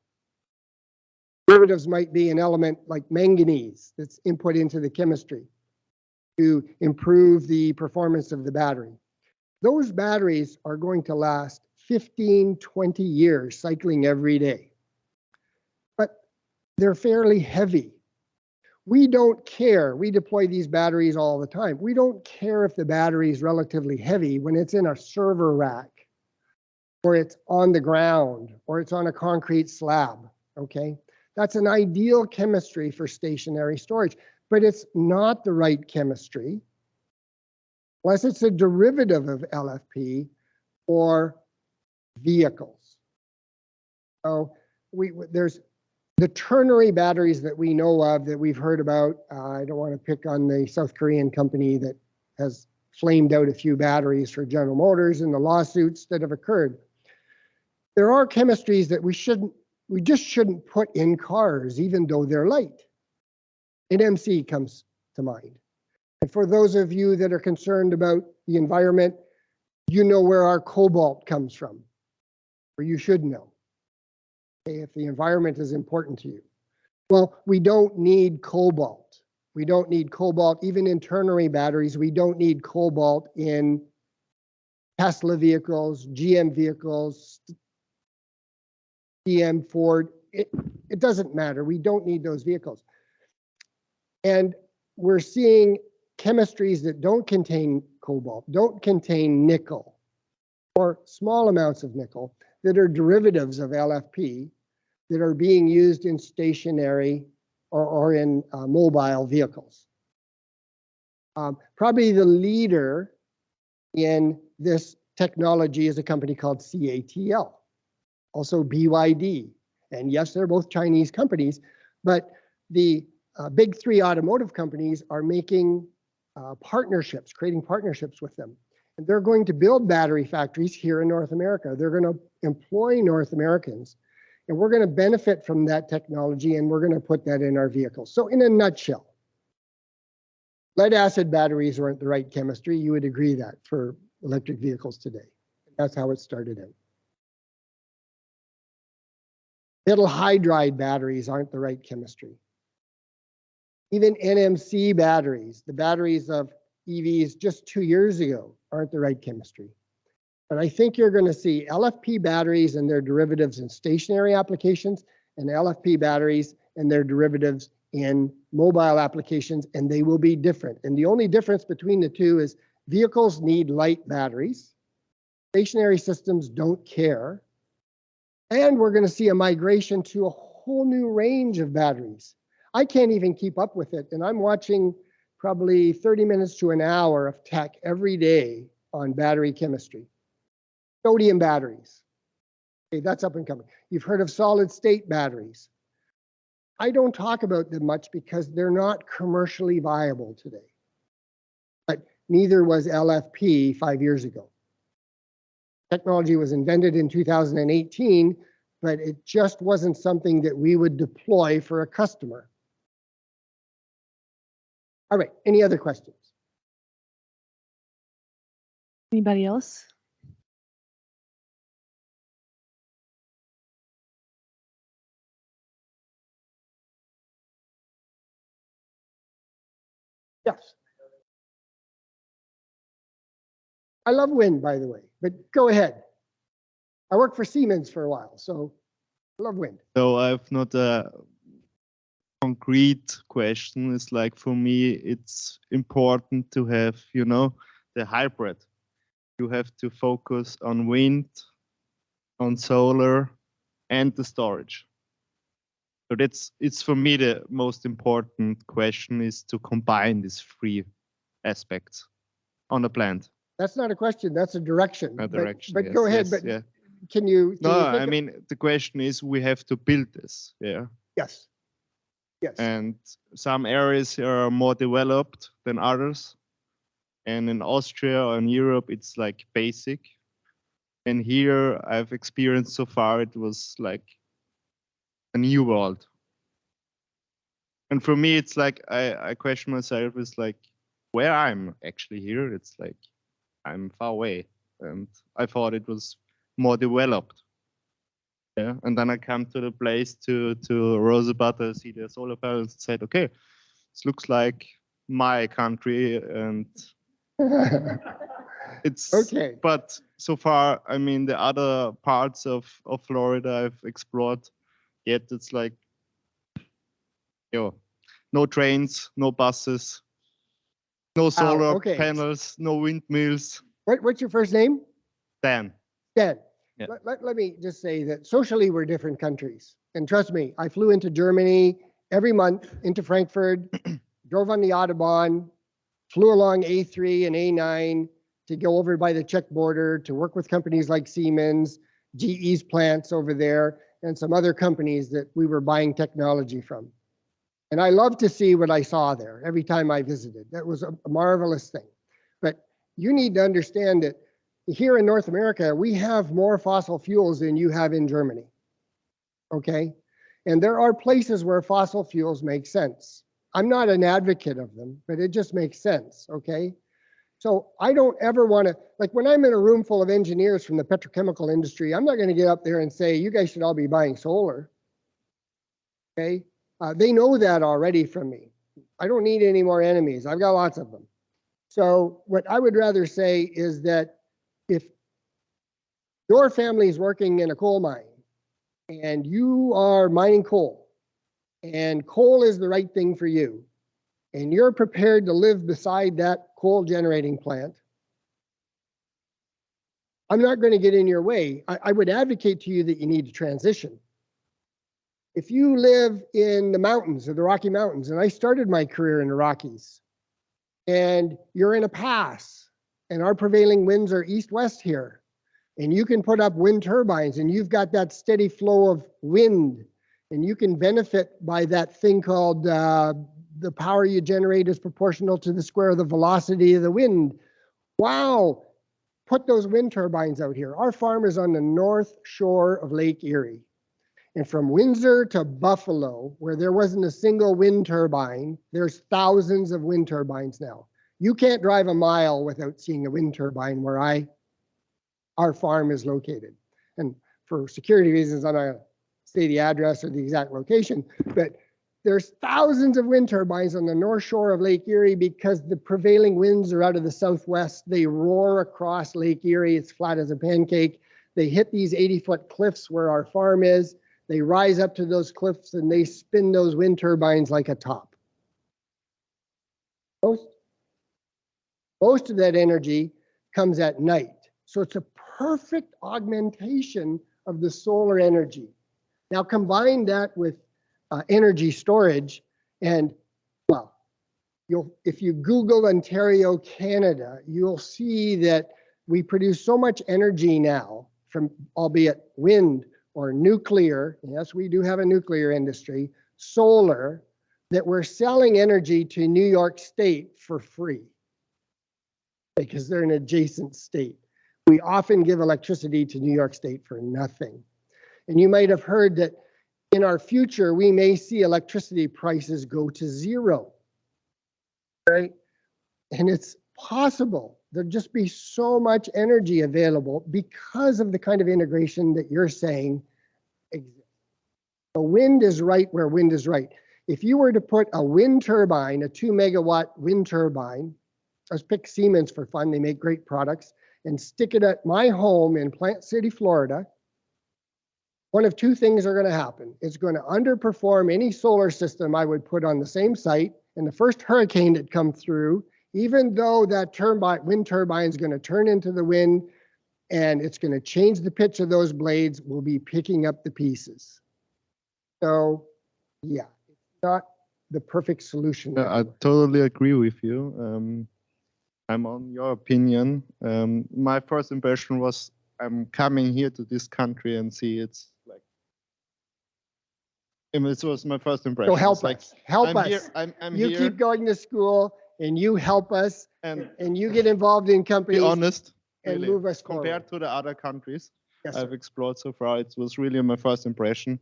Derivatives might be an element like manganese that's input into the chemistry. to improve the performance of the battery. Those batteries are going to last 15, 20 years cycling every day. But they're fairly heavy. We don't care. We deploy these batteries all the time. We don't care if the battery is relatively heavy when it's in a server rack, or it's on the ground, or it's on a concrete slab, okay? That's an ideal chemistry for stationary storage, but it's not the right chemistry unless it's a derivative of LFP or vehicles. So there's the ternary batteries that we know of, that we've heard about. I don't want to pick on the South Korean company that has flamed out a few batteries for General Motors and the lawsuits that have occurred. There are chemistries that we just shouldn't put in cars, even though they're light. NMC comes to mind. And for those of you that are concerned about the environment, you know where our cobalt comes from, or you should know. Okay, if the environment is important to you. Well, we don't need cobalt. We don't need cobalt even in ternary batteries. We don't need cobalt in Tesla vehicles, GM vehicles, GM, Ford. It doesn't matter. We don't need those vehicles. And we're seeing chemistries that don't contain cobalt, don't contain nickel, or small amounts of nickel, that are derivatives of LFP that are being used in stationary or in mobile vehicles. Probably the leader in this technology is a company called CATL, also BYD. And yes, they're both Chinese companies, but the big three automotive companies are making partnerships, creating partnerships with them. And they're going to build battery factories here in North America. They're going to employ North Americans. And we're going to benefit from that technology, and we're going to put that in our vehicles. So in a nutshell, lead acid batteries aren't the right chemistry. You would agree that for electric vehicles today. That's how it started out. Metal hydride batteries aren't the right chemistry. Even NMC batteries, the batteries of EVs just 2 years ago, aren't the right chemistry. But I think you're going to see LFP batteries and their derivatives in stationary applications, and LFP batteries and their derivatives in mobile applications, and they will be different. And the only difference between the two is vehicles need light batteries. Stationary systems don't care. And we're going to see a migration to a whole new range of batteries. I can't even keep up with it, and I'm watching probably 30 minutes to an hour of tech every day on battery chemistry. Sodium batteries. Okay, that's up and coming. You've heard of solid state batteries. I don't talk about them much because they're not commercially viable today. But neither was LFP 5 years ago. Technology was invented in 2018, but it just wasn't something that we would deploy for a customer. All right, any other questions? Anybody else? Yes. I love wind, by the way, but go ahead. I worked for Siemens for a while, so I love wind. So I've not a concrete question. It's like, for me, it's important to have, you know, the hybrid. You have to focus on wind, on solar, and the storage. So it's for me the most important question is to combine these three aspects on a plant. That's not a question, that's a direction. A direction, But yes, go ahead, yes, but yeah. can you No, think I mean, the question is we have to build this, yeah. Yes. Yes. And some areas are more developed than others. And in Austria or in Europe, it's like basic. And here I've experienced so far, it was like a new world. And for me, it's like, I question myself, is like, where I'm actually here, it's like, I'm far away. And I thought it was more developed. Yeah, and then I come to the place to Rosebud, I see the solar panels and said, okay, this looks like my country, and it's Okay. But so far, I mean, the other parts of Florida I've explored, yet it's like, no trains, no buses, no solar okay. panels, no windmills. What's your first name? Dan. Dan. Yeah. Let me just say that socially we're different countries. And trust me, I flew into Germany every month, into Frankfurt, drove on the Autobahn, flew along A3 and A9 to go over by the Czech border to work with companies like Siemens, GE's plants over there, and some other companies that we were buying technology from. And I love to see what I saw there every time I visited. That was a marvelous thing. But you need to understand that here in North America, we have more fossil fuels than you have in Germany. Okay? And there are places where fossil fuels make sense. I'm not an advocate of them, but it just makes sense. Okay? So I don't ever want to, like when I'm in a room full of engineers from the petrochemical industry, I'm not going to get up there and say, you guys should all be buying solar. Okay? They know that already from me. I don't need any more enemies. I've got lots of them. So what I would rather say is that if your family is working in a coal mine and you are mining coal and coal is the right thing for you and you're prepared to live beside that coal generating plant, I'm not going to get in your way. I would advocate to you that you need to transition. If you live in the mountains or the Rocky Mountains, and I started my career in the Rockies, and you're in a pass, and our prevailing winds are east-west here, and you can put up wind turbines, and you've got that steady flow of wind, and you can benefit by that thing called the power you generate is proportional to the square of the velocity of the wind. Wow, put those wind turbines out here. Our farm is on the north shore of Lake Erie. And from Windsor to Buffalo, where there wasn't a single wind turbine, there's thousands of wind turbines now. You can't drive a mile without seeing a wind turbine where our farm is located. And for security reasons, I'm not going to say the address or the exact location, but there's thousands of wind turbines on the north shore of Lake Erie because the prevailing winds are out of the southwest. They roar across Lake Erie. It's flat as a pancake. They hit these 80-foot cliffs where our farm is. They rise up to those cliffs and they spin those wind turbines like a top. Most of that energy comes at night. So it's a perfect augmentation of the solar energy. Now combine that with energy storage, and well, if you Google Ontario, Canada, you'll see that we produce so much energy now from, albeit wind or nuclear, yes, we do have a nuclear industry, solar, that we're selling energy to New York State for free because they're an adjacent state. We often give electricity to New York State for nothing. And you might have heard that in our future, we may see electricity prices go to zero, right? And it's possible. There'll just be so much energy available because of the kind of integration that you're saying exists. The wind is right where wind is right. If you were to put a wind turbine, a 2-megawatt wind turbine, let's pick Siemens for fun, they make great products, and stick it at my home in Plant City, Florida, one of two things are going to happen. It's going to underperform any solar system I would put on the same site. And the first hurricane that comes through, even though that wind turbine is going to turn into the wind and it's going to change the pitch of those blades, we'll be picking up the pieces. So, yeah, it's not the perfect solution. I totally agree with you. I'm on your opinion. My first impression was I'm coming here to this country and see it's like, it was my first impression. So help like, us, help I'm us. Here, I'm you here, keep going to school and you help us and you get involved in be companies honest, and really, move us compared forward. to the other countries Yes, I've sir. explored so far, it was really my first impression.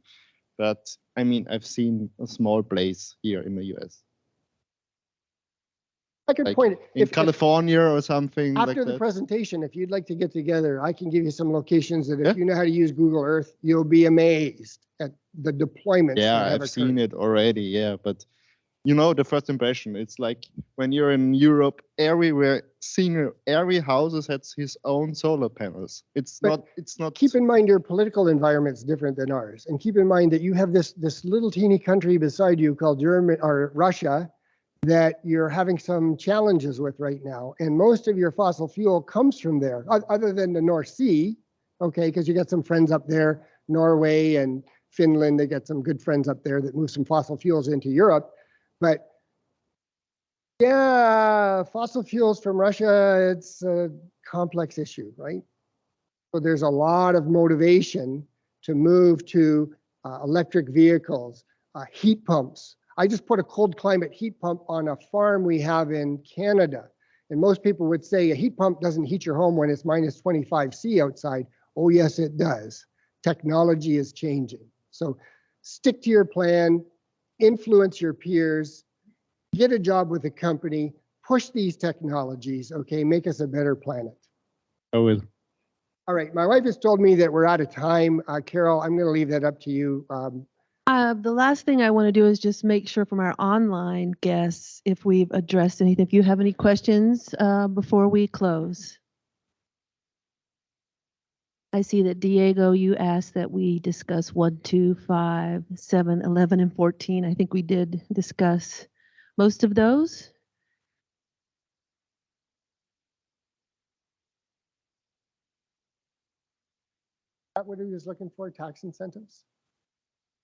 But I mean, I've seen a small place here in the US. I can Like point in California or something after like the that. presentation, if you'd like to get together, I can give you some locations that if Yeah. you know how to use Google Earth, you'll be amazed at the deployments Yeah, that have I've seen it already. Yeah, but you know, the first impression. It's like when you're in Europe, every house has his own solar panels. It's But not. Keep in mind your political environment's different than ours. And keep in mind that you have this little teeny country beside you called Germany or Russia that you're having some challenges with right now. And most of your fossil fuel comes from there, other than the North Sea, okay, because you got some friends up there, Norway and Finland, they got some good friends up there that move some fossil fuels into Europe. But yeah, fossil fuels from Russia, it's a complex issue, right? So there's a lot of motivation to move to electric vehicles, heat pumps. I just put a cold climate heat pump on a farm we have in Canada. And most people would say a heat pump doesn't heat your home when it's minus 25 C outside. Oh, yes, it does. Technology is changing. So stick to your plan, influence your peers, get a job with a company, push these technologies, okay, make us a better planet. I will. All right, my wife has told me that we're out of time. Carol, I'm going to leave that up to you. The last thing I want to do is just make sure from our online guests if we've addressed anything. If you have any questions before we close. I see that Diego, you asked that we discuss 1, 2, 5, 7, 11, and 14. I think we did discuss most of those. That what he was looking for, tax incentives?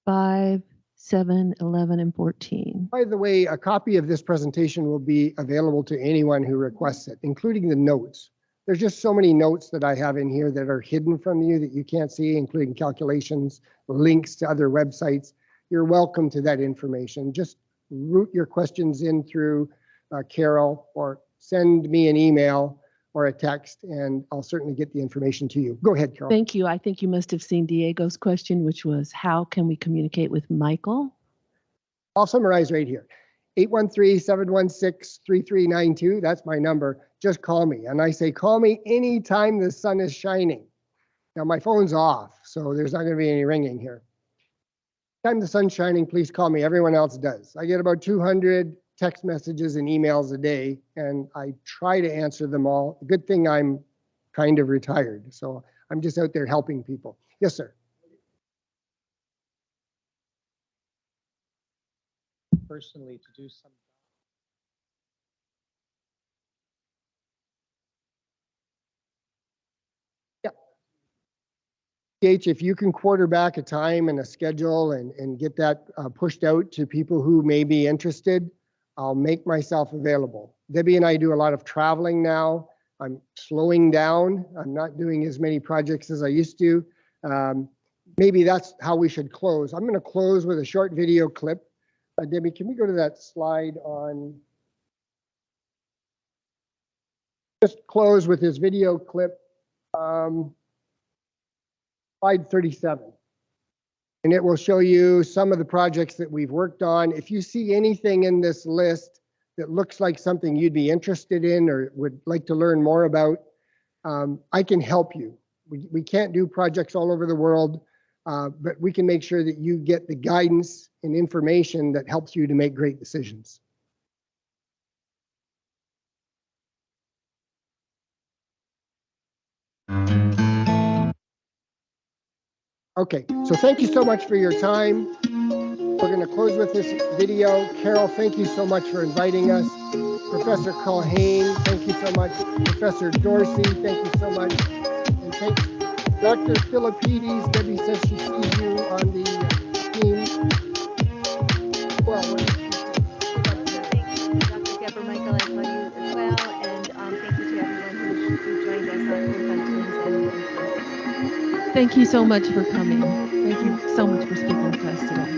5, 7, 11, and 14. By the way, a copy of this presentation will be available to anyone who requests it, including the notes. There's just so many notes that I have in here that are hidden from you that you can't see, including calculations, links to other websites. You're welcome to that information. Just route your questions in through Carol or send me an email or a text, and I'll certainly get the information to you. Go ahead, Carol. Thank you. I think you must have seen Diego's question, which was, how can we communicate with Michael? I'll summarize right here. 813-716-3392. That's my number. Just call me. And I say, call me anytime the sun is shining. Now, my phone's off, so there's not going to be any ringing here. Anytime the sun's shining, please call me. Everyone else does. I get about 200 text messages and emails a day, and I try to answer them all. Good thing I'm kind of retired, so I'm just out there helping people. Yes, sir. Personally, to do some. If you can quarterback a time and a schedule and get that pushed out to people who may be interested, I'll make myself available. Debbie and I do a lot of traveling now. I'm slowing down. I'm not doing as many projects as I used to. Maybe that's how we should close. I'm going to close with a short video clip. Debbie, can we go to that slide on? Just close with this video clip. Slide 37. And it will show you some of the projects that we've worked on. If you see anything in this list that looks like something you'd be interested in or would like to learn more about, I can help you. We can't do projects all over the world, but we can make sure that you get the guidance and information that helps you to make great decisions. Okay, so thank you so much for your time. We're going to close with this video. Carol, thank you so much for inviting us. Professor Culhane, thank you so much. Professor Dorsey, thank you so much. And thanks, Dr. Philippides. Debbie says she sees you on the team. Well, Thank you, Dr. Deborah Michael, I saw you as well. And thank you to everyone who joined us on Teams and Thank you so much for coming. Thank you so much for speaking to us today.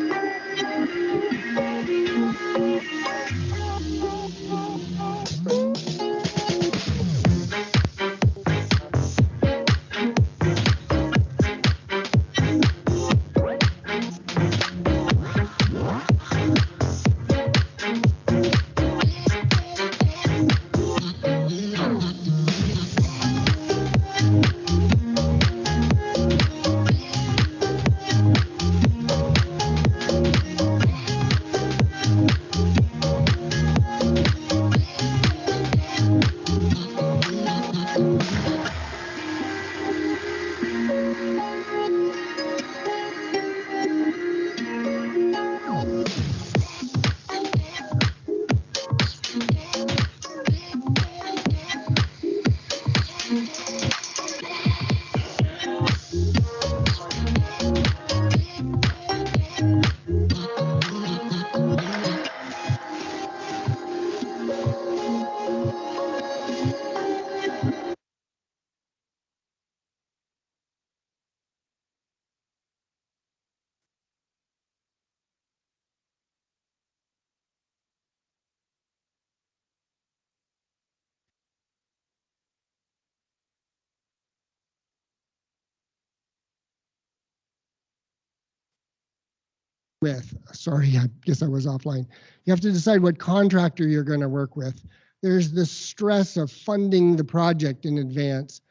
with. Sorry, I guess I was offline. You have to decide what contractor you're going to work with. There's the stress of funding the project in advance.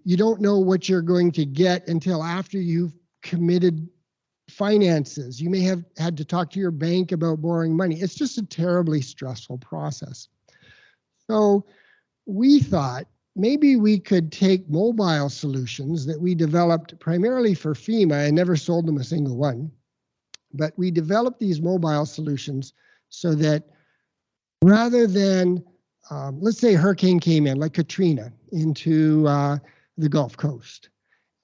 You don't know what you're going to get until after you've committed finances. You may have had to talk to your bank about borrowing money. It's just a terribly stressful process. So we thought maybe we could take mobile solutions that we developed primarily for FEMA and never sold them a single one. But we developed these mobile solutions so that rather than, let's say a hurricane came in, like Katrina, into the Gulf Coast,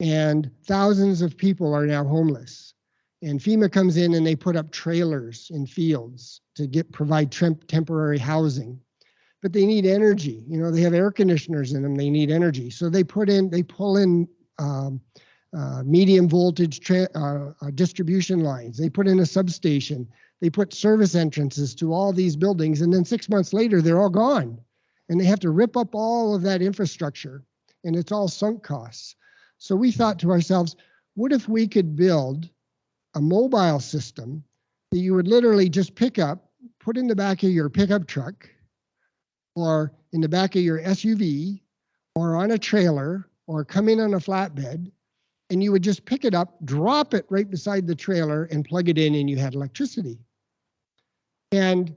and thousands of people are now homeless. And FEMA comes in and they put up trailers in fields to provide temporary housing. But they need energy. You know, they have air conditioners in them. They need energy. So they pull in medium voltage distribution lines. They put in a substation. They put service entrances to all these buildings. And then 6 months later, they're all gone. And they have to rip up all of that infrastructure. And it's all sunk costs. So we thought to ourselves, what if we could build a mobile system that you would literally just pick up, put in the back of your pickup truck, or in the back of your SUV, or on a trailer, or come in on a flatbed, and you would just pick it up, drop it right beside the trailer, and plug it in, and you had electricity. And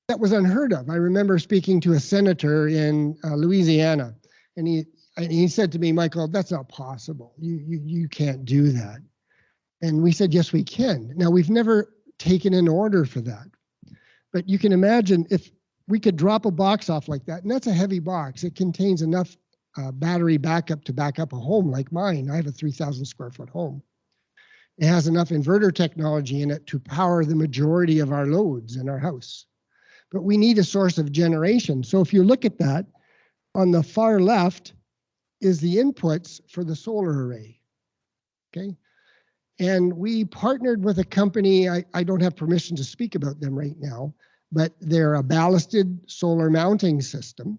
that was unheard of. I remember speaking to a senator in Louisiana, and he said to me, Michael, that's not possible. You can't do that. And we said, yes, we can. Now, we've never taken an order for that. But you can imagine if we could drop a box off like that, and that's a heavy box. It contains enough battery backup to back up a home like mine. I have a 3,000 square foot home. It has enough inverter technology in it to power the majority of our loads in our house. But we need a source of generation. So if you look at that, on the far left is the inputs for the solar array, okay? And we partnered with a company, I don't have permission to speak about them right now, but they're a ballasted solar mounting system.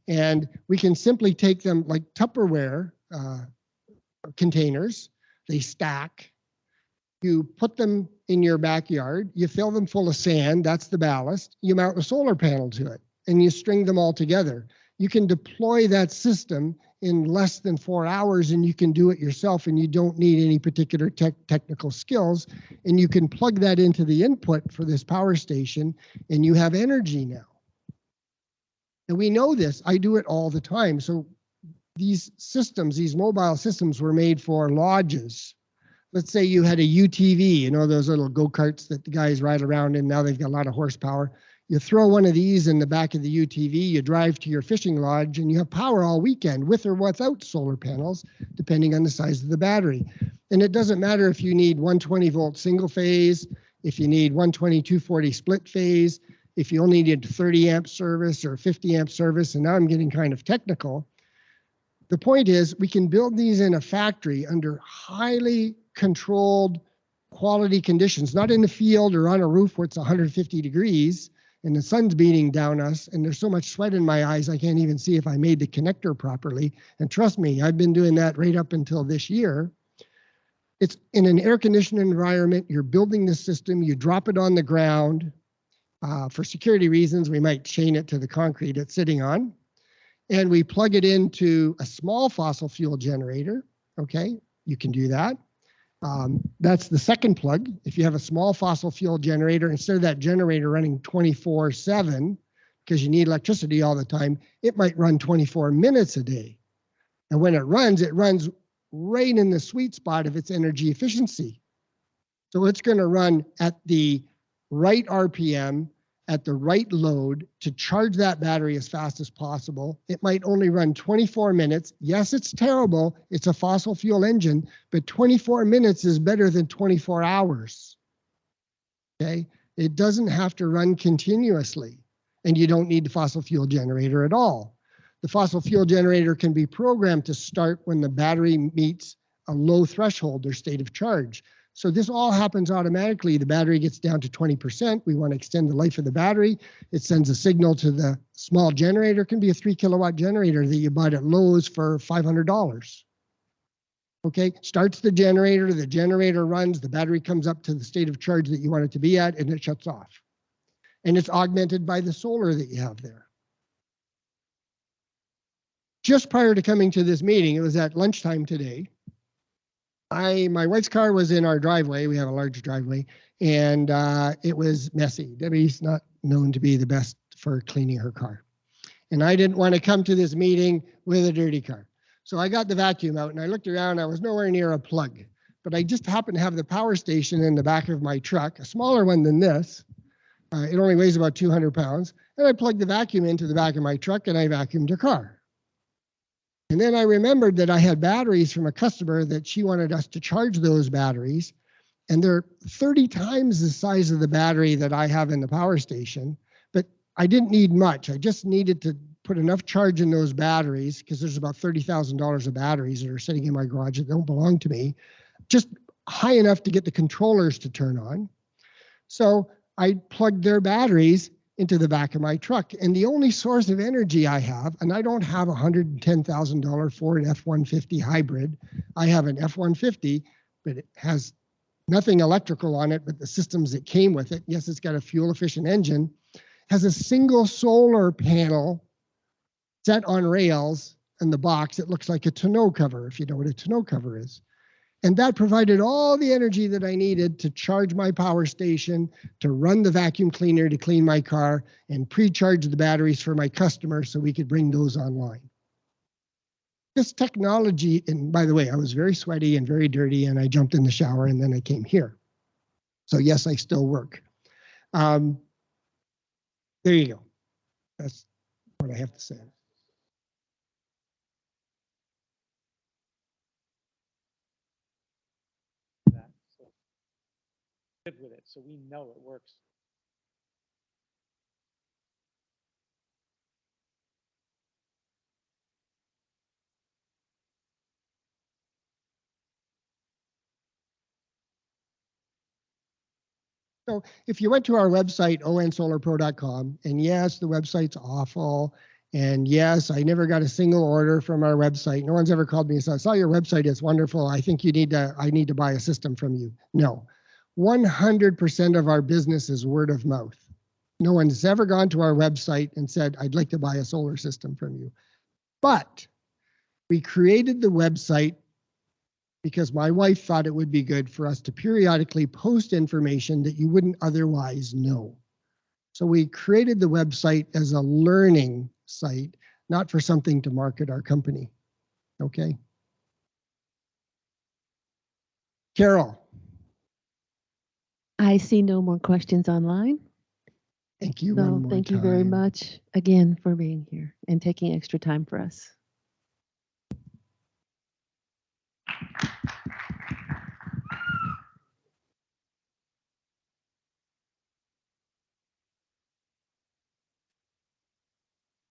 And we can simply take them like Tupperware containers, they stack. You put them in your backyard, you fill them full of sand, that's the ballast, you mount a solar panel to it, and you string them all together. You can deploy that system in less than 4 hours, and you can do it yourself, and you don't need any particular technical skills, and you can plug that into the input for this power station, and you have energy now. And we know this. I do it all the time. So these systems, these mobile systems were made for lodges. Let's say you had a UTV, you know, those little go-karts that the guys ride around in. Now they've got a lot of horsepower. You throw one of these in the back of the UTV, you drive to your fishing lodge, and you have power all weekend with or without solar panels, depending on the size of the battery. And it doesn't matter if you need 120 volt single phase, if you need 120, 240 split phase, if you only need 30 amp service or 50 amp service, and now I'm getting kind of technical. The point is we can build these in a factory under highly controlled quality conditions, not in the field or on a roof where it's 150 degrees and the sun's beating down us and there's so much sweat in my eyes I can't even see if I made the connector properly. And trust me, I've been doing that right up until this year. It's in an air-conditioned environment. You're building the system, you drop it on the ground. For security reasons, we might chain it to the concrete it's sitting on. And we plug it into a small fossil fuel generator. Okay, you can do that. That's the second plug. If you have a small fossil fuel generator, instead of that generator running 24/7, because you need electricity all the time, it might run 24 minutes a day. And when it runs right in the sweet spot of its energy efficiency. So it's going to run at the right RPM, at the right load to charge that battery as fast as possible. It might only run 24 minutes. Yes, it's terrible. It's a fossil fuel engine, but 24 minutes is better than 24 hours. Okay? It doesn't have to run continuously, and you don't need the fossil fuel generator at all. The fossil fuel generator can be programmed to start when the battery meets a low threshold or state of charge. So this all happens automatically. The battery gets down to 20%. We want to extend the life of the battery. It sends a signal to the small generator. It can be a 3 kilowatt generator that you bought at Lowe's for $500. Okay, starts the generator runs, the battery comes up to the state of charge that you want it to be at, and it shuts off. And it's augmented by the solar that you have there. Just prior to coming to this meeting, it was at lunchtime today. My wife's car was in our driveway. We have a large driveway, and it was messy. Debbie's not known to be the best for cleaning her car. And I didn't want to come to this meeting with a dirty car. So I got the vacuum out and I looked around. I was nowhere near a plug, but I just happened to have the power station in the back of my truck, a smaller one than this. It only weighs about 200 pounds. And I plugged the vacuum into the back of my truck and I vacuumed her car. And then I remembered that I had batteries from a customer that she wanted us to charge those batteries. And they're 30 times the size of the battery that I have in the power station. But I didn't need much. I just needed to put enough charge in those batteries, because there's about $30,000 of batteries that are sitting in my garage that don't belong to me, just high enough to get the controllers to turn on. So I plugged their batteries into the back of my truck. And the only source of energy I have, and I don't have a $110,000 Ford F-150 hybrid. I have an F-150, but it has nothing electrical on it, but the systems that came with it. Yes, it's got a fuel efficient engine, has a single solar panel set on rails in the box. It looks like a tonneau cover, if you know what a tonneau cover is. And that provided all the energy that I needed to charge my power station, to run the vacuum cleaner to clean my car, and pre-charge the batteries for my customers so we could bring those online. This technology, and by the way, I was very sweaty and very dirty, and I jumped in the shower and then I came here. So yes, I still work. There you go. That's what I have to say. Live with it, so we know it works. So if you went to our website, onsolarpro.com, and yes, the website's awful, and yes, I never got a single order from our website. No one's ever called me and said, I saw your website, it's wonderful. I think I need to buy a system from you. No, 100% of our business is word of mouth. No one's ever gone to our website and said, I'd like to buy a solar system from you. But we created the website because my wife thought it would be good for us to periodically post information that you wouldn't otherwise know. So we created the website as a learning site, not for something to market our company. Okay. Carol. I see no more questions online. Thank you. So thank you very much again for being here and taking extra time for us.